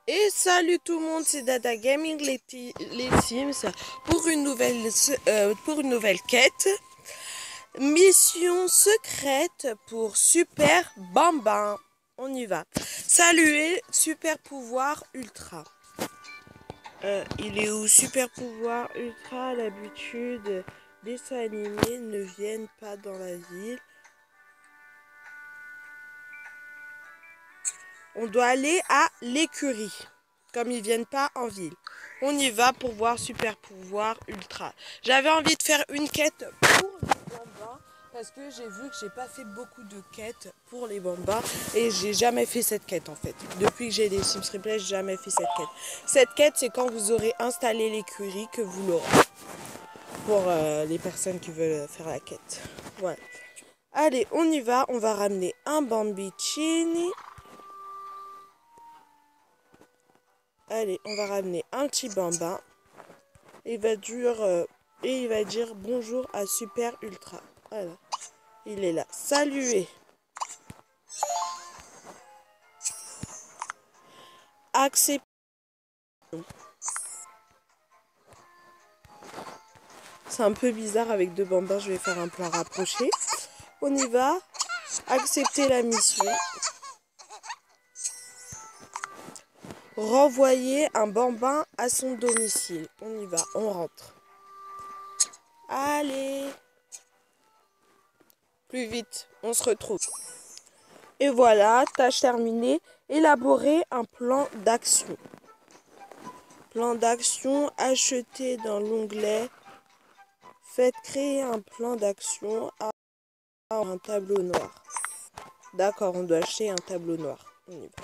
Et salut tout le monde, c'est Dada Gaming les Sims pour une nouvelle quête. Mission secrète pour Super Bambin. On y va. Saluer super pouvoir ultra. Il est où super pouvoir ultra? L'habitude, dessins animés ne viennent pas dans la ville. On doit aller à l'écurie, comme ils viennent pas en ville. On y va pour voir super pouvoir ultra. J'avais envie de faire une quête pour les bambins parce que j'ai vu que j'ai pas fait beaucoup de quêtes pour les bambins et j'ai jamais fait cette quête en fait. Depuis que j'ai des Sims Replay, j'ai jamais fait cette quête. Cette quête, c'est quand vous aurez installé l'écurie que vous l'aurez. Pour les personnes qui veulent faire la quête. Voilà. Allez, on y va. On va ramener un Bambicini. Allez, on va ramener un petit bambin. Il va dire bonjour à Super Ultra. Voilà. Il est là. Saluer. Accepter. C'est un peu bizarre avec deux bambins. Je vais faire un plan rapproché. On y va. Accepter la mission. Renvoyer un bambin à son domicile. On y va. On rentre. Allez. Plus vite. On se retrouve. Et voilà, tâche terminée. Élaborer un plan d'action. Plan d'action, acheter dans l'onglet. Faites créer un plan d'action à un tableau noir. D'accord, on doit acheter un tableau noir. On y va.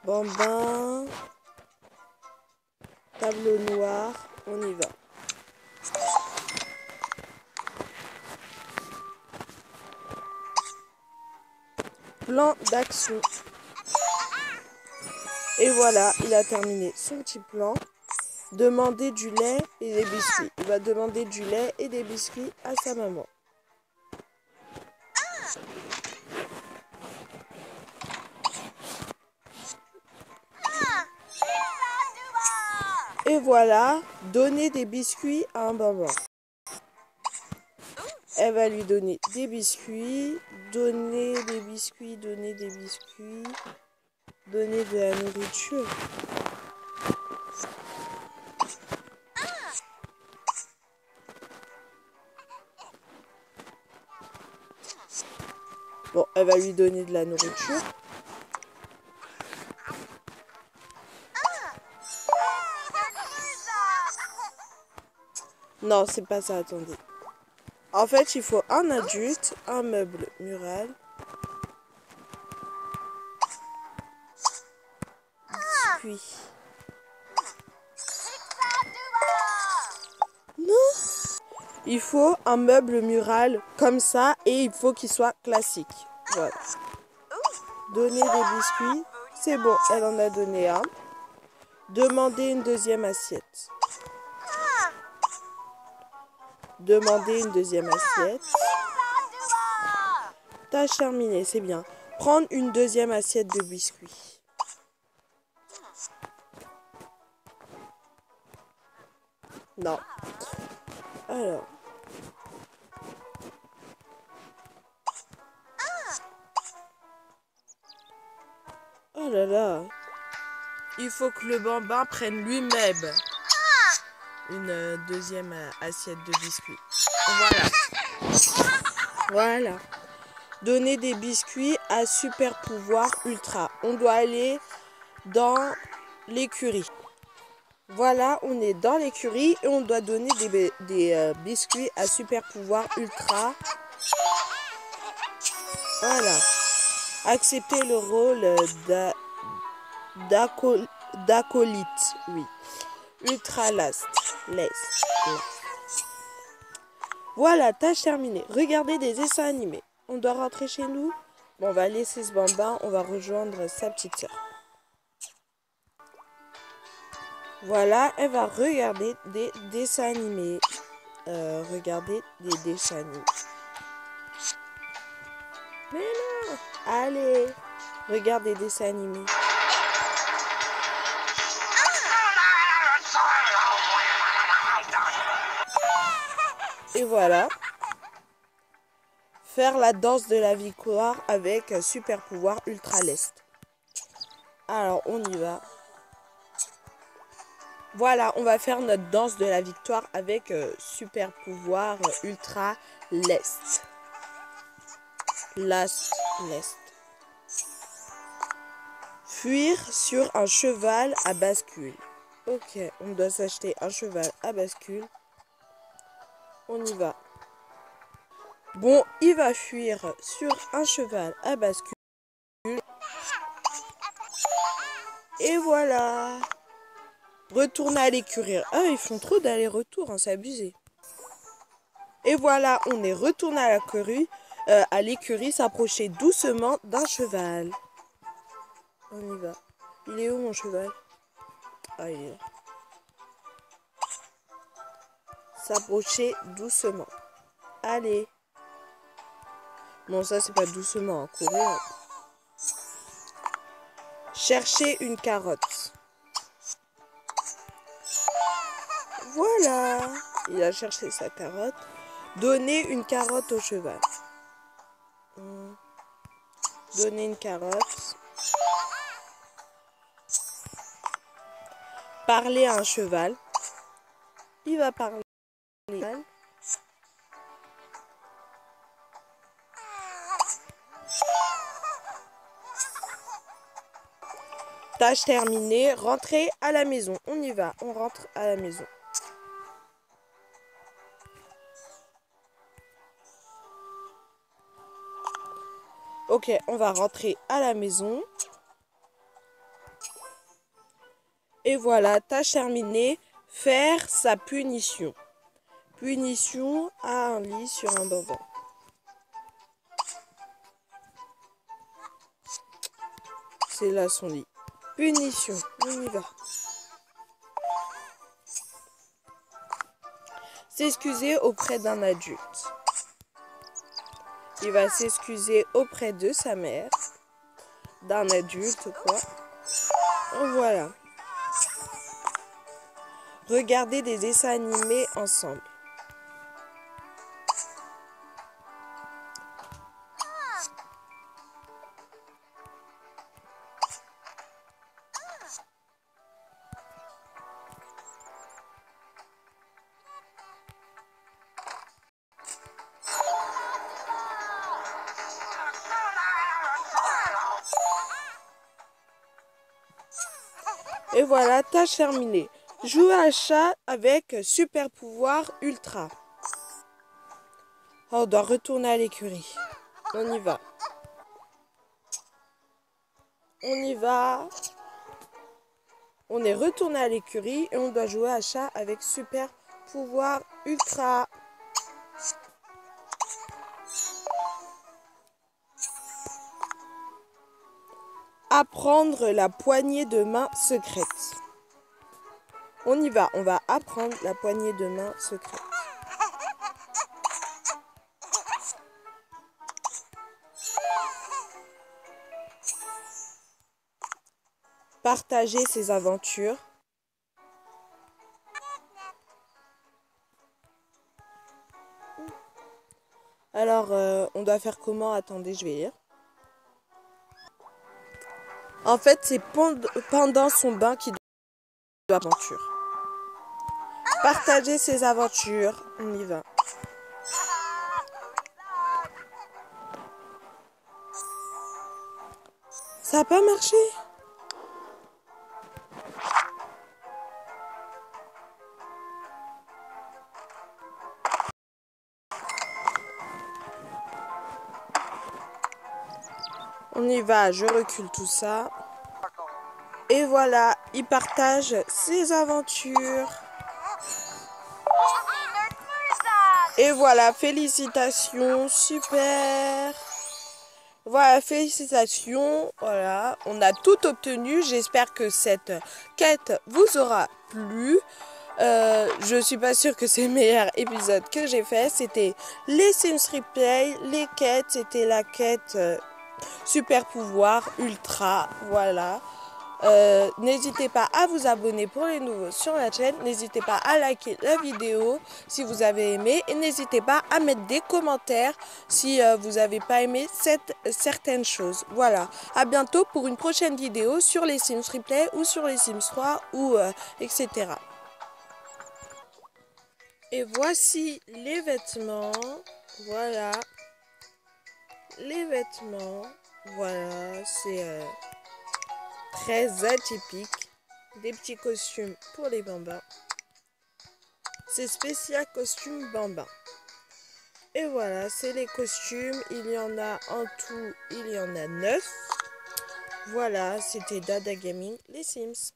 Bambin. Tableau noir. On y va. Plan d'action. Et voilà, il a terminé son petit plan. Demander du lait et des biscuits. Il va demander du lait et des biscuits à sa maman. Et voilà, donner des biscuits à un bambin. Elle va lui donner des biscuits, donner des biscuits, donner des biscuits, donner de la nourriture. Bon, elle va lui donner de la nourriture. Non, c'est pas ça, attendez. En fait, il faut un adulte, un meuble mural, biscuits. Non. Il faut un meuble mural comme ça et il faut qu'il soit classique. Voilà. Donner des biscuits. C'est bon, elle en a donné un. Demander une deuxième assiette. Demander une deuxième assiette. Tâche terminée, c'est bien. Prendre une deuxième assiette de biscuits. Non. Alors. Oh là là. Il faut que le bambin prenne lui-même une deuxième assiette de biscuits. Voilà. Voilà. Donner des biscuits à super pouvoir ultra. On doit aller dans l'écurie. Voilà, on est dans l'écurie et on doit donner des biscuits à super pouvoir ultra. Voilà. Accepter le rôle d'acolyte. Oui. Ultra last. Voilà, tâche terminée. Regardez des dessins animés. On doit rentrer chez nous. Bon, on va laisser ce bambin. On va rejoindre sa petite sœur. Voilà, elle va regarder des dessins animés. Regarder des dessins animés. Mais non! Allez, regarde des dessins animés. Et voilà. Faire la danse de la victoire avec super pouvoir ultra lest. Alors, on y va. Voilà, on va faire notre danse de la victoire avec super pouvoir ultra lest. Lest. Fuir sur un cheval à bascule. Ok, on doit s'acheter un cheval à bascule. On y va. Bon, il va fuir sur un cheval à bascule. Et voilà. Retourner à l'écurie. Ah, ils font trop d'aller-retour, hein, c'est abusé. Et voilà, on est retourné à l'écurie, s'approcher doucement d'un cheval. On y va. Il est où mon cheval? Ah, il est là. S'approcher doucement. Allez. Bon, ça, c'est pas doucement, hein, courir. Chercher une carotte. Voilà. Il a cherché sa carotte. Donner une carotte au cheval. Donner une carotte. Parler à un cheval. Il va parler à un cheval. Tâche terminée, rentrer à la maison. On y va, on rentre à la maison. Ok, on va rentrer à la maison. Et voilà, tâche terminée, faire sa punition. Punition à un lit sur un banc. C'est là son lit. Punition, on y va. S'excuser auprès d'un adulte. Il va s'excuser auprès de sa mère. D'un adulte, quoi. Voilà. Regarder des dessins animés ensemble. Et voilà, tâche terminée. Jouer à chat avec super pouvoir ultra. On doit retourner à l'écurie. On y va. On y va. On est retourné à l'écurie et on doit jouer à chat avec super pouvoir ultra. Apprendre la poignée de main secrète. On y va, on va apprendre la poignée de main secrète. Partager ses aventures. Alors, on doit faire comment? Attendez, je vais lire. En fait, c'est pendant son bain qu'il doit aventure. Partager ses aventures. On y va. Ça n'a pas marché? On y va, je recule tout ça. Et voilà, il partage ses aventures. Et voilà, félicitations, super. Voilà, félicitations. Voilà, on a tout obtenu. J'espère que cette quête vous aura plu. Je suis pas sûre que c'est le meilleur épisode que j'ai fait. C'était les Sims Replay, les quêtes. C'était la quête super pouvoir ultra. Voilà. N'hésitez pas à vous abonner pour les nouveaux sur la chaîne. N'hésitez pas à liker la vidéo si vous avez aimé. Et n'hésitez pas à mettre des commentaires si vous n'avez pas aimé certaines choses. Voilà, à bientôt pour une prochaine vidéo sur les Sims Replay ou sur les Sims 3 ou etc. Et voici les vêtements. Voilà. Les vêtements. Voilà, c'est très atypique. Des petits costumes pour les bambins. C'est spécial costume bambin. Et voilà, c'est les costumes. Il y en a en tout, il y en a 9. Voilà, c'était Dada Gaming, les Sims.